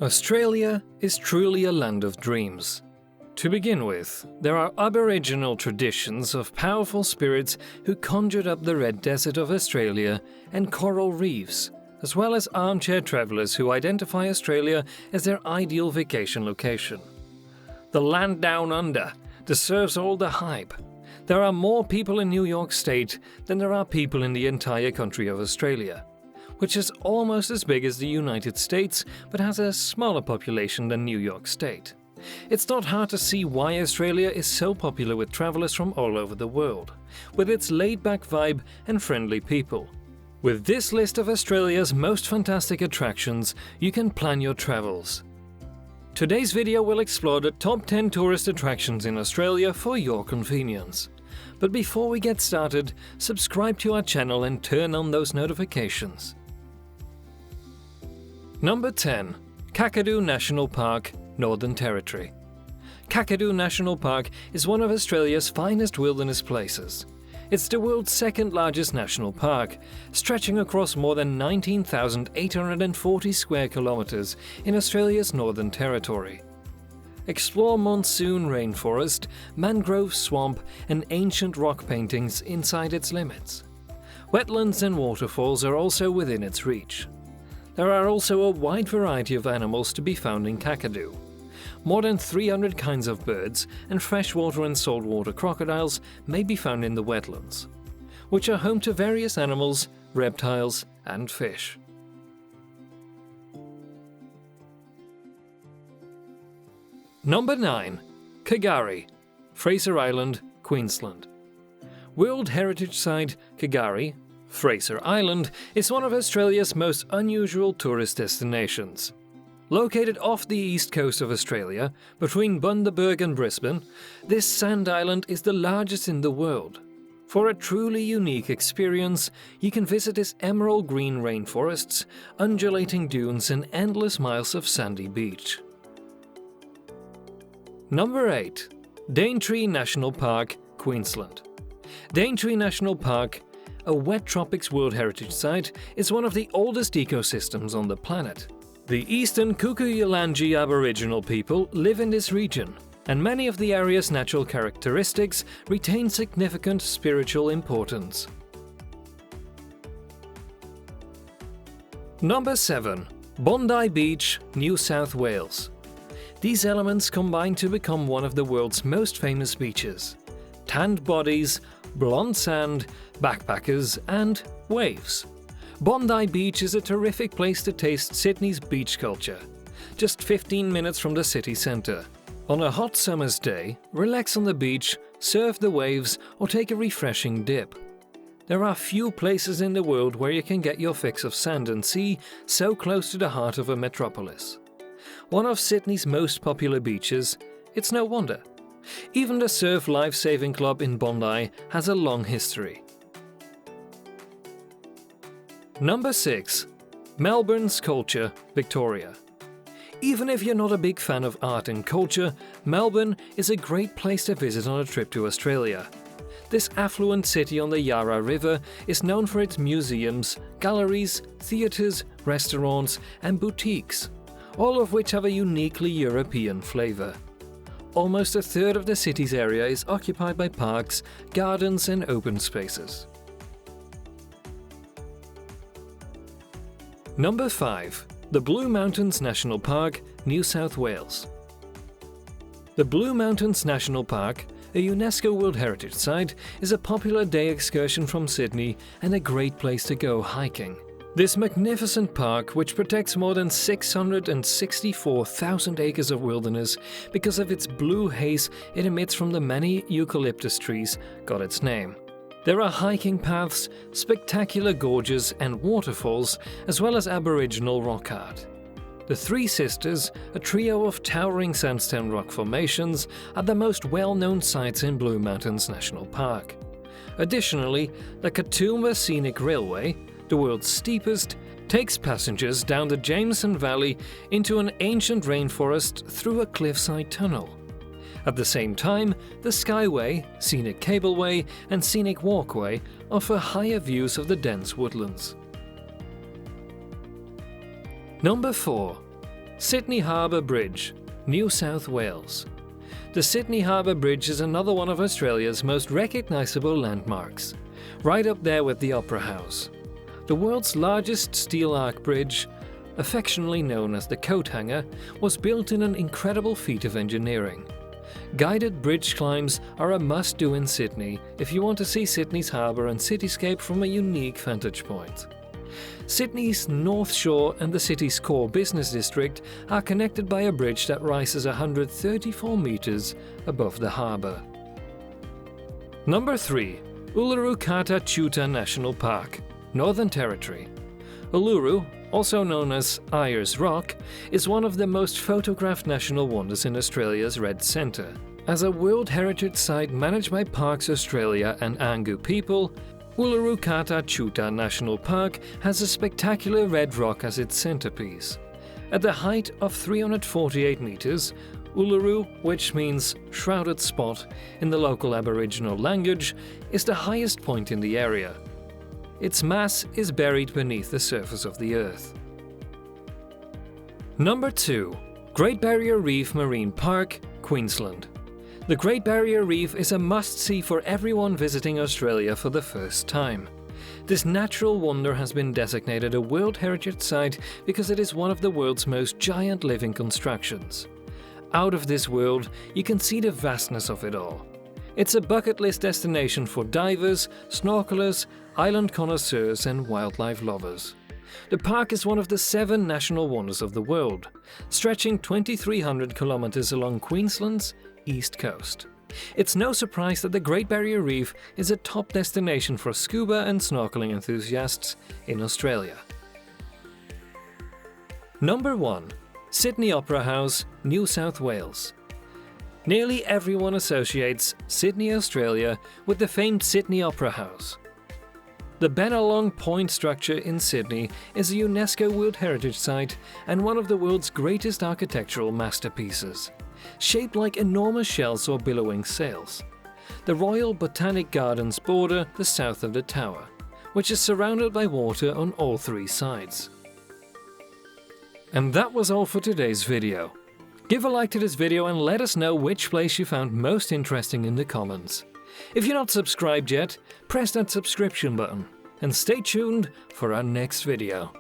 Australia is truly a land of dreams. To begin with, there are Aboriginal traditions of powerful spirits who conjured up the red desert of Australia and coral reefs, as well as armchair travellers who identify Australia as their ideal vacation location. The land down under deserves all the hype. There are more people in New York State than there are people in the entire country of Australia, which is almost as big as the United States but has a smaller population than New York State. It's not hard to see why Australia is so popular with travellers from all over the world, with its laid-back vibe and friendly people. With this list of Australia's most fantastic attractions, you can plan your travels. Today's video will explore the top 10 tourist attractions in Australia for your convenience. But before we get started, subscribe to our channel and turn on those notifications. Number 10. Kakadu National Park, Northern Territory. Kakadu National Park is one of Australia's finest wilderness places. It's the world's second largest national park, stretching across more than 19,840 square kilometres in Australia's Northern Territory. Explore monsoon rainforest, mangrove swamp and ancient rock paintings inside its limits. Wetlands and waterfalls are also within its reach. There are also a wide variety of animals to be found in Kakadu. More than 300 kinds of birds and freshwater and saltwater crocodiles may be found in the wetlands, which are home to various animals, reptiles and fish. Number 9. Kagari, Fraser Island, Queensland. World Heritage Site Kagari, Fraser Island is one of Australia's most unusual tourist destinations. Located off the east coast of Australia, between Bundaberg and Brisbane, this sand island is the largest in the world. For a truly unique experience, you can visit its emerald green rainforests, undulating dunes and endless miles of sandy beach. Number 8. Daintree National Park, Queensland. Daintree National Park, a wet tropics World Heritage Site, is one of the oldest ecosystems on the planet. The eastern Kuku-Yalanji Aboriginal people live in this region, and many of the area's natural characteristics retain significant spiritual importance. Number 7. Bondi Beach, New South Wales. These elements combine to become one of the world's most famous beaches. Tanned bodies, blonde sand, backpackers and waves. Bondi Beach is a terrific place to taste Sydney's beach culture, just 15 minutes from the city centre. On a hot summer's day, relax on the beach, surf the waves or take a refreshing dip. There are few places in the world where you can get your fix of sand and sea so close to the heart of a metropolis. One of Sydney's most popular beaches, it's no wonder. Even the Surf Life-Saving Club in Bondi has a long history. Number 6. Melbournes Culture, Victoria. Even if you're not a big fan of art and culture, Melbourne is a great place to visit on a trip to Australia. This affluent city on the Yarra River is known for its museums, galleries, theatres, restaurants and boutiques, all of which have a uniquely European flavour. Almost a third of the city's area is occupied by parks, gardens and open spaces. Number 5. The Blue Mountains National Park, New South Wales. The Blue Mountains National Park, a UNESCO World Heritage Site, is a popular day excursion from Sydney and a great place to go hiking. This magnificent park, which protects more than 664,000 acres of wilderness because of its blue haze it emits from the many eucalyptus trees, got its name. There are hiking paths, spectacular gorges and waterfalls, as well as Aboriginal rock art. The Three Sisters, a trio of towering sandstone rock formations, are the most well-known sites in Blue Mountains National Park. Additionally, the Katoomba Scenic Railway, the world's steepest, takes passengers down the Jameson Valley into an ancient rainforest through a cliffside tunnel. At the same time, the Skyway, Scenic Cableway and Scenic Walkway offer higher views of the dense woodlands. Number 4. Sydney Harbour Bridge, New South Wales. The Sydney Harbour Bridge is another one of Australia's most recognisable landmarks, right up there with the Opera House. The world's largest steel arch bridge, affectionately known as the coat hanger, was built in an incredible feat of engineering. Guided bridge climbs are a must-do in Sydney if you want to see Sydney's harbour and cityscape from a unique vantage point. Sydney's North Shore and the city's core business district are connected by a bridge that rises 134 metres above the harbour. Number 3. Uluru Kata Tjuta National Park, Northern Territory. Uluru, also known as Ayers Rock, is one of the most photographed national wonders in Australia's Red Centre. As a World Heritage Site managed by Parks Australia and Angu people, Uluru Kata Tjuta National Park has a spectacular red rock as its centerpiece. At the height of 348 meters, Uluru, which means shrouded spot in the local Aboriginal language, is the highest point in the area. Its mass is buried beneath the surface of the earth. Number 2. Great Barrier Reef Marine Park, Queensland. The Great Barrier Reef is a must-see for everyone visiting Australia for the first time. This natural wonder has been designated a World Heritage Site because it is one of the world's most giant living constructions. Out of this world, you can see the vastness of it all. It's a bucket list destination for divers, snorkelers, island connoisseurs and wildlife lovers. The park is one of the 7 national wonders of the world, stretching 2,300 kilometers along Queensland's east coast. It's no surprise that the Great Barrier Reef is a top destination for scuba and snorkeling enthusiasts in Australia. Number 1. Sydney Opera House, New South Wales. Nearly everyone associates Sydney, Australia with the famed Sydney Opera House. The Bennelong Point structure in Sydney is a UNESCO World Heritage Site and one of the world's greatest architectural masterpieces. Shaped like enormous shells or billowing sails. The Royal Botanic Gardens border the south of the tower, which is surrounded by water on all 3 sides. And that was all for today's video. Give a like to this video and let us know which place you found most interesting in the comments. If you're not subscribed yet, press that subscription button and stay tuned for our next video.